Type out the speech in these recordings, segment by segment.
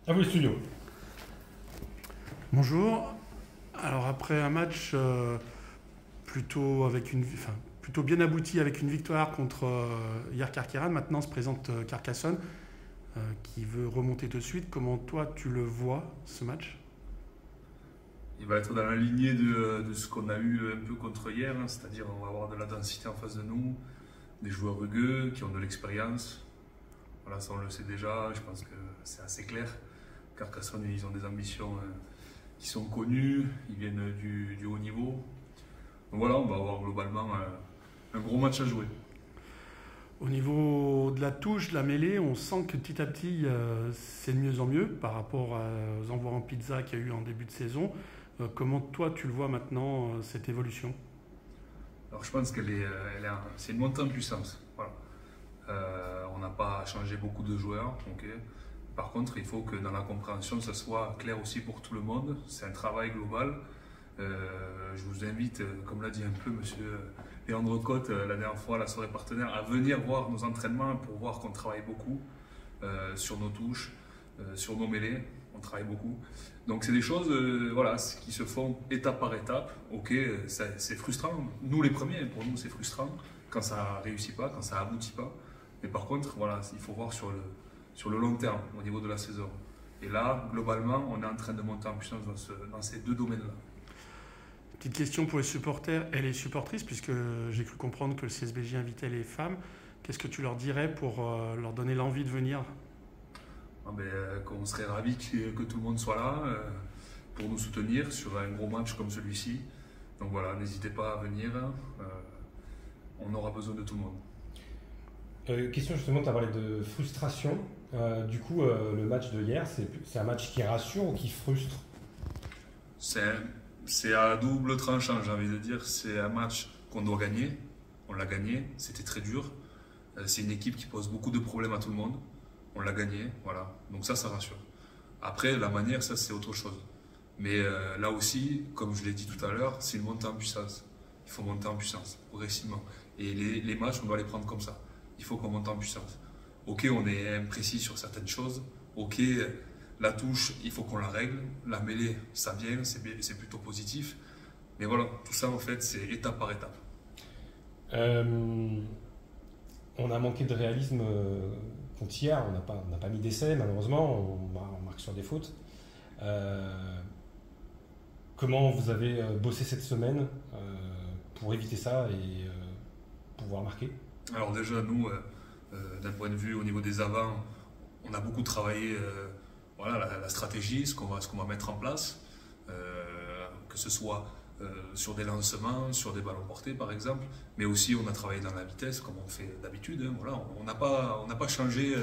À vous les studios. Bonjour. Alors après un match plutôt bien abouti avec une victoire contre hier Carqueiranne, maintenant se présente Carcassonne qui veut remonter de suite. Comment toi tu le vois ce match? Il va être dans la lignée de ce qu'on a eu un peu contre hier, hein, c'est-à-dire on va avoir de la densité en face de nous, des joueurs rugueux qui ont de l'expérience. Voilà, ça on le sait déjà, je pense que c'est assez clair. Carcassonne, ils ont des ambitions qui sont connues, ils viennent du haut niveau. Donc voilà, on va avoir globalement un gros match à jouer. Au niveau de la touche, de la mêlée, on sent que petit à petit c'est de mieux en mieux par rapport aux envois en pizza qu'il y a eu en début de saison. Comment toi tu le vois maintenant cette évolution? Alors je pense c'est une montée en puissance. Voilà. On n'a pas changé beaucoup de joueurs. Ok. Par contre, il faut que dans la compréhension, ça soit clair aussi pour tout le monde. C'est un travail global. Je vous invite, comme l'a dit un peu monsieur Léandre Cotte la dernière fois à la soirée partenaire, à venir voir nos entraînements pour voir qu'on travaille beaucoup sur nos touches, sur nos mêlées. On travaille beaucoup. Donc c'est des choses voilà, qui se font étape par étape. Ok, c'est frustrant. Nous les premiers, pour nous c'est frustrant quand ça réussit pas, quand ça aboutit pas. Mais par contre, voilà, il faut voir sur le long terme au niveau de la saison. Et là, globalement, on est en train de monter en puissance dans ces deux domaines-là. Petite question pour les supporters et les supportrices, puisque j'ai cru comprendre que le CSBJ invitait les femmes. Qu'est-ce que tu leur dirais pour leur donner l'envie de venir? Ah ben, qu'on serait ravis que tout le monde soit là pour nous soutenir sur un gros match comme celui-ci. Donc voilà, n'hésitez pas à venir. On aura besoin de tout le monde. Question justement, tu as parlé de frustration. Le match de hier, c'est un match qui rassure ou qui frustre? C'est à double tranchant, j'ai envie de dire. C'est un match qu'on doit gagner. On l'a gagné, c'était très dur. C'est une équipe qui pose beaucoup de problèmes à tout le monde. On l'a gagné, voilà. Donc ça rassure. Après, la manière, ça c'est autre chose. Mais là aussi, comme je l'ai dit tout à l'heure, c'est une montée en puissance. Il faut monter en puissance, progressivement. Et les matchs, on doit les prendre comme ça. Il faut qu'on monte en puissance. Ok, on est imprécis sur certaines choses. Ok, la touche, il faut qu'on la règle. La mêlée, ça vient, c'est plutôt positif. Mais voilà, tout ça en fait, c'est étape par étape. Euh, on a manqué de réalisme contre hier, on n'a pas mis d'essai malheureusement, on marque sur des fautes. Comment vous avez bossé cette semaine pour éviter ça et pouvoir marquer? Alors déjà, nous, d'un point de vue au niveau des avants, on a beaucoup travaillé voilà, la stratégie, ce qu'on va mettre en place, que ce soit sur des lancements, sur des ballons portés par exemple, mais aussi on a travaillé dans la vitesse comme on fait d'habitude. Hein, voilà, on n'a pas changé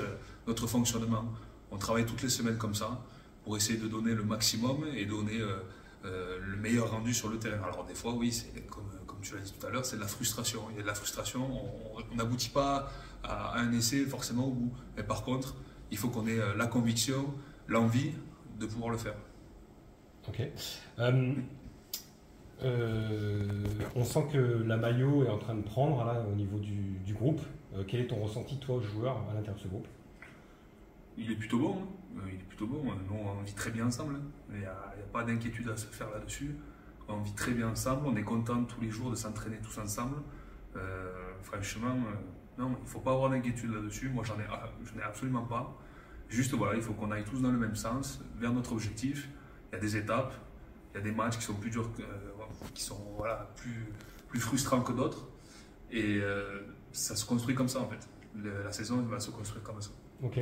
notre fonctionnement. On travaille toutes les semaines comme ça pour essayer de donner le maximum et donner le meilleur rendu sur le terrain. Alors des fois, oui, c'est comme tu l'as dit tout à l'heure, c'est de la frustration. Il y a de la frustration, on n'aboutit pas à un essai forcément au bout. Mais par contre, il faut qu'on ait la conviction, l'envie de pouvoir le faire. Ok. On sent que la maillot est en train de prendre là, au niveau du groupe. Quel est ton ressenti, toi, joueur, à l'intérieur de ce groupe? Il est plutôt bon, hein. Il est plutôt bon. Nous, on vit très bien ensemble. Hein. Il n'y a pas d'inquiétude à se faire là-dessus. On vit très bien ensemble. On est content tous les jours de s'entraîner tous ensemble. Franchement, non, il ne faut pas avoir d'inquiétude là-dessus. Moi, j'en ai absolument pas. Juste, voilà, il faut qu'on aille tous dans le même sens, vers notre objectif. Il y a des étapes, il y a des matchs qui sont plus durs, qui sont voilà, plus frustrants que d'autres. Et ça se construit comme ça, en fait. La saison va se construire comme ça. Ok.